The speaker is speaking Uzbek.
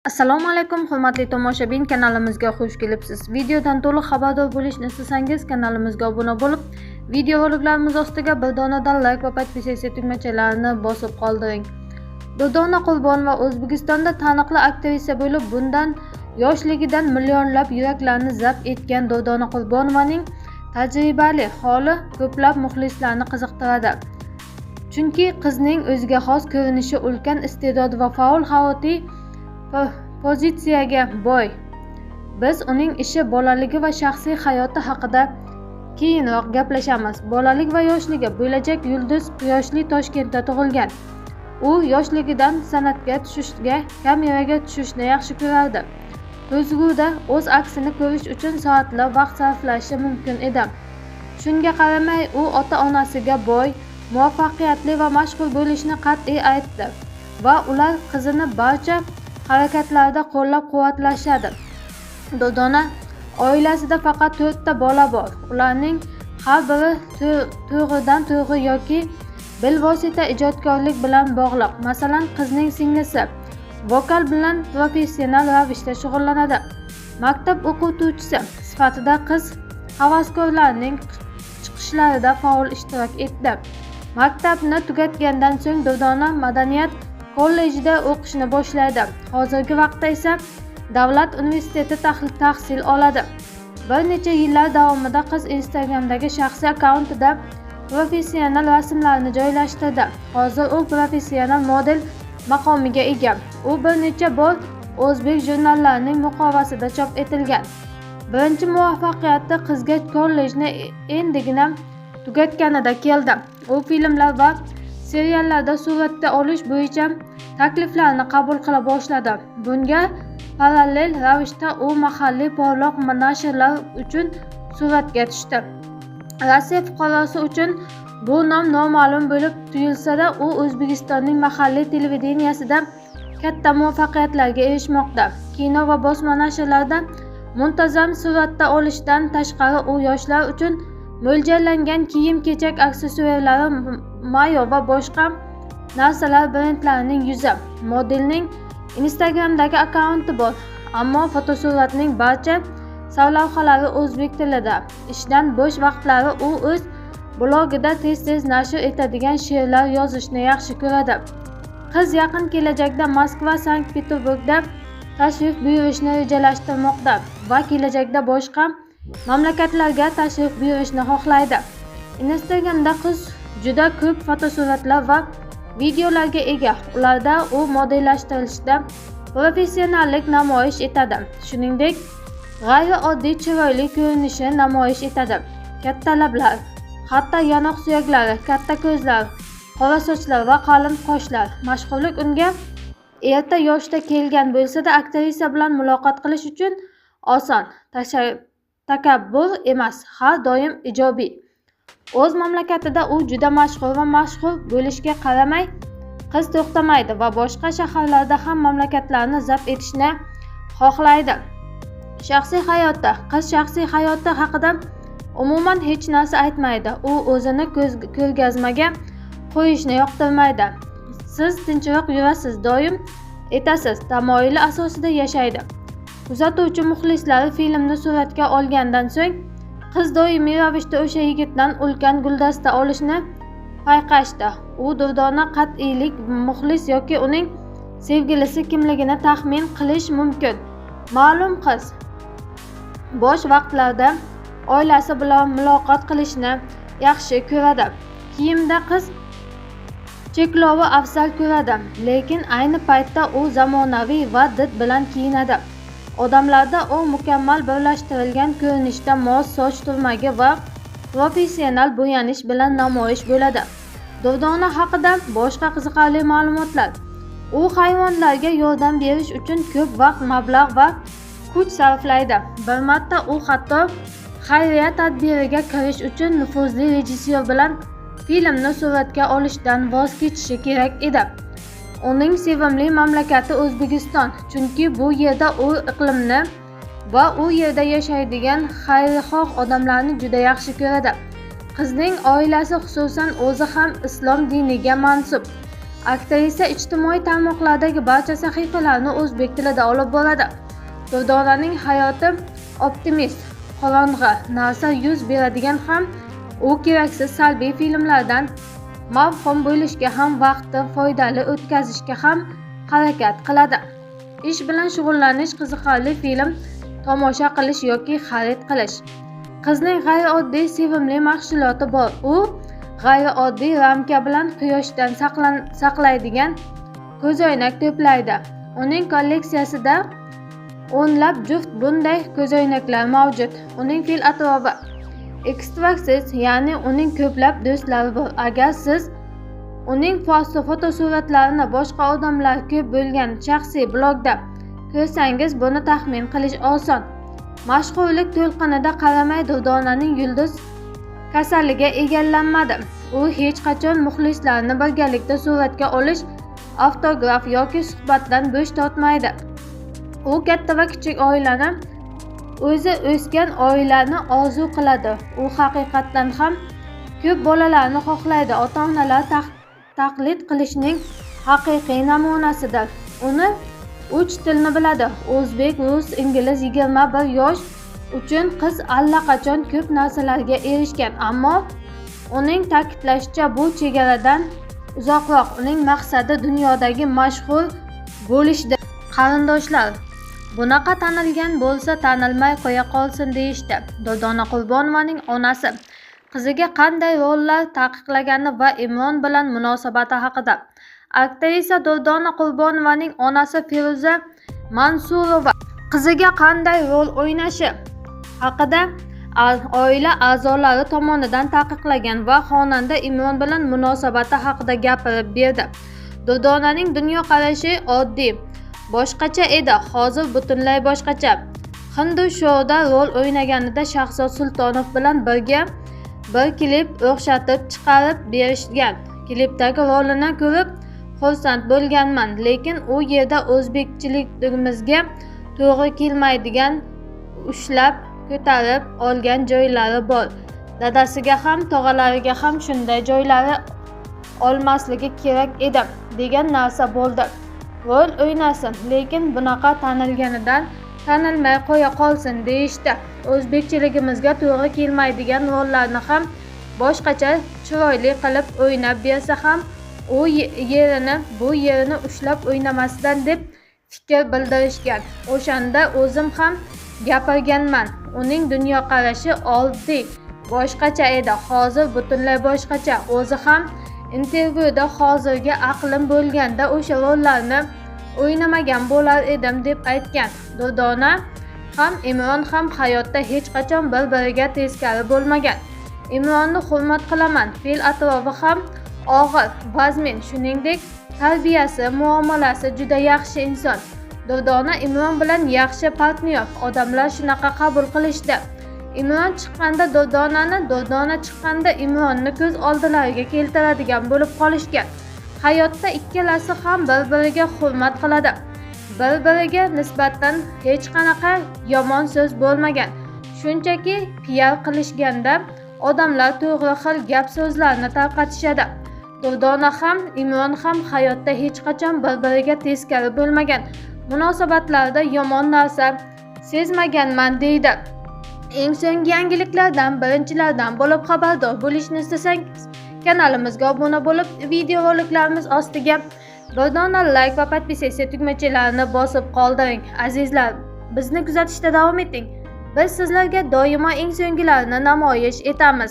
Assalomu alaykum hurmatli tomoshabin, kanalimizga xush kelibsiz. Videodan to'liq xabardor bo'lishni istasangiz kanalimizga obuna bo'lib, video roliklarimiz ostiga bir donadan like va podpisatsiya tugmachalarini bosib qoldiring. Durdona Qurbonova O'zbekistonda taniqli aktrisa bo'lib, bundan yoshligidan millionlab yuraklarni zabt etgan Durdona Qurbonovaning tajribali holi ko'plab muxlislarni qiziqtiradi. Chunki qizning o'ziga xos ko'rinishi, ulkan iste'dod va faol hayotiy pozitsiyaga boy. Biz uning ishi, bolaligi va shaxsiy hayoti haqida keyinroq gaplashamiz. Bolalik va yoshligi. Bo'lajak yulduz Quyoshli Toshkentda tug'ilgan. U yoshligidan san'atga tushishga, kameraga tushishni yaxshi ko'rardi. Ko'zguda o'z aksini ko'rish uchun soatlab vaqt sarflashi mumkin edi. Shunga qaramay, u ota-onasiga boy, muvaffaqiyatli va mashhur bo'lishni qat'iy aytdi va ular qizini barcha harakatlarda qo'llab-quvvatlashadi. Durdona oilasida faqat 4 ta bola bor. Ularning har biri to'g'ridan-to'g'ri yoki bilvosita ijodkorlik bilan bog'liq. Masalan, qizning singlisi vokal bilan professional ravishda shug'ullanadi. Maktab o'qituvchisi sifatida qiz havaskorlarning chiqishlarida faol ishtirok etdi. Maktabni tugatgandan so'ng Durdona madaniyat kollejida o'qishni boshlaydi. Hozirgi vaqtda esa davlat universitetida tahsil oladi. Bir necha yillar davomida qiz Instagramdagi shaxsiy akkauntida professional rasmlarni joylashtirdi. Hozir u professional model maqomiga ega. U bir necha bor o'zbek jurnallarining muqovasida chop etilgan. Birinchi muvaffaqiyati qizga kollejni endigina tugatganida keldi. U filmlar va seriallarda suratga olish bo'yicha takliflarni qabul qila boshladi. Bunga parallel ravishda u mahalliy porloq nashrlar uchun suratga tushdi. Rossiya fuqarosi uchun bu nom noma'lum bo'lib tuyulsa-da, u O'zbekistonning mahalliy televideniyasida katta muvaffaqiyatlarga erishmoqda. Kino va bosma nashrlarda muntazam suratga olishdan tashqari, u yoshlar uchun mo'ljallangan kiyim-kechak aksessuarlari, mayo va boshqa narsalar brendlarining yuzi. Modelning Instagramdagi akkaunti bor, ammo fotosuratning barcha sarlavhalari o'zbek tilida. Ishdan bo'sh vaqtlari u o'z blogida tez-tez nashr etadigan she'rlar yozishni yaxshi ko'radi. Qiz yaqin kelajakda Moskva, Sankt-Peterburgda tashrif buyurishni rejalashtirmoqda va kelajakda boshqa mamlakatlarga tashrif buyurishni xohlaydi. Instagramda qiz juda ko'p fotosuratlar va videolarga ega. Ularda u modellashtirishda professionallik namoyish etadi. Shuningdek, g'ayrioddiy chiroyli ko'rinishni namoyish etadi. Katta lablar, hatto yonoq suyaklari, katta ko'zlar, qora sochlar va qalin qoshlar. Mashhurlik unga erta yoshda kelgan bo'lsa-da, aktrisa bilan muloqot qilish uchun oson. Takabbur emas, har doim ijobiy. O'z mamlakatida u juda mashhur va mashhur bo'lishiga qaramay, qiz to'xtamaydi va boshqa shaharlarda ham mamlakatlarni zabt etishni xohlaydi. Shaxsiy hayotda. Qiz shaxsiy hayoti haqida umuman hech narsa aytmaydi. U o'zini ko'rgazmaga qo'yishni yoqtirmaydi. Siz tinchroq yurasiz, doim etasiz, tamoyili asosida yashaydi. Kuzatuvchi muxlislari filmni suratga olgandan so'ng qiz doimiy ravishda o'sha yigitdan ulkan guldasta olishni payqashdi. U Durdona qat'iylik muxlis yoki uning sevgilisi kimligini taxmin qilish mumkin. Ma'lum, qiz bo'sh vaqtlarda oilasi bilan muloqot qilishni yaxshi ko'radi. Kiyimda qiz cheklovi afzal ko'radi, lekin ayni paytda u zamonaviy va did bilan kiyinadi. Odamlarda u mukammal birlashtirilgan ko'rinishda mos soch turmagi va professional bo'yanish bilan namoyish bo'ladi. Durdona haqida boshqa qiziqarli ma'lumotlar. U hayvonlarga yordam berish uchun ko'p vaqt, mablag' va kuch sarflaydi. Bir marta u hatto xayriya tadbiriga kirish uchun nufuzli rejissyor bilan filmni suratga olishdan voz kechishi kerak edi. Uning sevimli mamlakati O'zbekiston, chunki bu yerda u iqlimni va u yerda yashaydigan xayrixoh odamlarni juda yaxshi ko'radi. Qizning oilasi, xususan o'zi ham islom diniga mansub. Aktrisa ijtimoiy tarmoqlardagi barcha sahifalarni o'zbek tilida olib boradi. Durdonaning hayoti optimist, qorong'i narsa yuz beradigan ham u keraksiz salbiy filmlardan mavhum bo'lishga ham vaqtni foydali o'tkazishga ham harakat qiladi. Ish bilan shug'ullanish, qiziqarli film tomosha qilish yoki xarid qilish. Qizning g'ayrioddiy sevimli mahsuloti bor. U g'ayrioddiy ramka bilan quyoshdan saqlaydigan ko'zoynak to'playdi. Uning kolleksiyasida o'nlab juft bunday ko'zoynaklar mavjud. Uning fe'l-atrofi ekstraksiz, ya'ni uning ko'plab do'stlari bor. Agar siz uning fotosuratlarini boshqa odamlar ko'p bo'lgan shaxsiy blogda ko'rsangiz, buni taxmin qilish oson. Mashhurlik to'lqinida qaramay Durdonaning yulduz kasaliga egallanmadi. U hech qachon muxlislarini birgalikda suratga olish, avtograf yoki suhbatdan bo'sh tortmaydi. U katta va kichik oilani, o'zi o'sgan oilani orzu qiladi. U haqiqatdan ham ko'p bolalarni xohlaydi. Ota-onalar taqlid qilishning haqiqiy namunasidir. Uni 3 tilni biladi: o'zbek, rus, ingliz. 21 yosh uchun qiz allaqachon ko'p narsalarga erishgan, ammo uning ta'kidlashicha, bu chegaradan uzoqroq. Uning maqsadi dunyodagi mashhur bo'lishdir. Qarindoshlar, bunaqa tanilgan bo'lsa tanilmay qo'ya qolsin deyishdi. Durdona Qurbonovaning onasi qiziga qanday rollar taqiqlagani va Imron bilan munosabati haqida. Aktrisa Durdona Qurbonovaning onasi Feruza Mansurova qiziga qanday rol o'ynashi haqida oila a'zolari tomonidan taqiqlagan va xonanda Imron bilan munosabati haqida gapirib berdi. Durdonaning dunyoqarashi oddiy, boshqacha edi, hozir butunlay boshqacha. Hindu shouda rol o'ynaganida Shahzod Sultonov bilan birga bir klip o'xshatib chiqarib berishgan. Klipdagi rolini ko'rib xursand bo'lganman, lekin u yerda o'zbekchiligimizga to'g'ri kelmaydigan, ushlab ko'tarib olgan joylari bor. Dadasiga ham, tog'alariga ham shunday joylari olmasligi kerak edi degan narsa bo'ldi. Rol o'ynasin, lekin bunaqa tanilganidan tanilmay qo'ya qolsin deyishdi. O'zbekchiligimizga to'g'ri kelmaydigan rollarni ham boshqacha chiroyli qilib o'ynab bersa ham u bu yerini ushlab o'ynamasidan deb fikr bildirishgan. O'shanda o'zim ham gapirganman. Uning dunyoqarashi oddiy, boshqacha edi, hozir butunlay boshqacha. O'zi ham intervyuda hozirgi aqlim bo'lganda o'sha rollarni o'ynamagan bo'lar edim deb aytgan. Durdona ham Imron ham hayotda hech qachon bir-biriga teskari bo'lmagan. Imronni hurmat qilaman. Fe'l-atrofi ham og'ir, vazmin, shuningdek tarbiyasi, muomalasi juda yaxshi inson. Durdona Imron bilan yaxshi partnyor. Odamlar shunaqa qabul qilishdi. Imron chiqqanda Durdonani, Durdona chiqqanda Imronni ko'z oldilariga keltiradigan bo'lib qolishgan. Hayotda ikkalasi ham bir-biriga hurmat qiladi. Bir-biriga nisbatan hech qanaqa yomon so'z bo'lmagan. Shunchaki PR qilishganda odamlar to'g'ri xil gap so'zlarni tarqatishadi. Durdona ham Imron ham hayotda hech qachon bir-biriga teskari bo'lmagan. Munosabatlarda yomon narsa sezmaganman deydi. Eng so'nggi yangiliklardan, birinchilardan bo'lib xabardor bo'lishni istasangiz, kanalimizga obuna bo'lib, videoroliklarimiz ostiga bir dona like va podpisatsiya tugmachalarini bosib qoldiring. Azizlar, bizni kuzatishda davom eting. Biz sizlarga doimo eng so'nggilarini namoyish etamiz.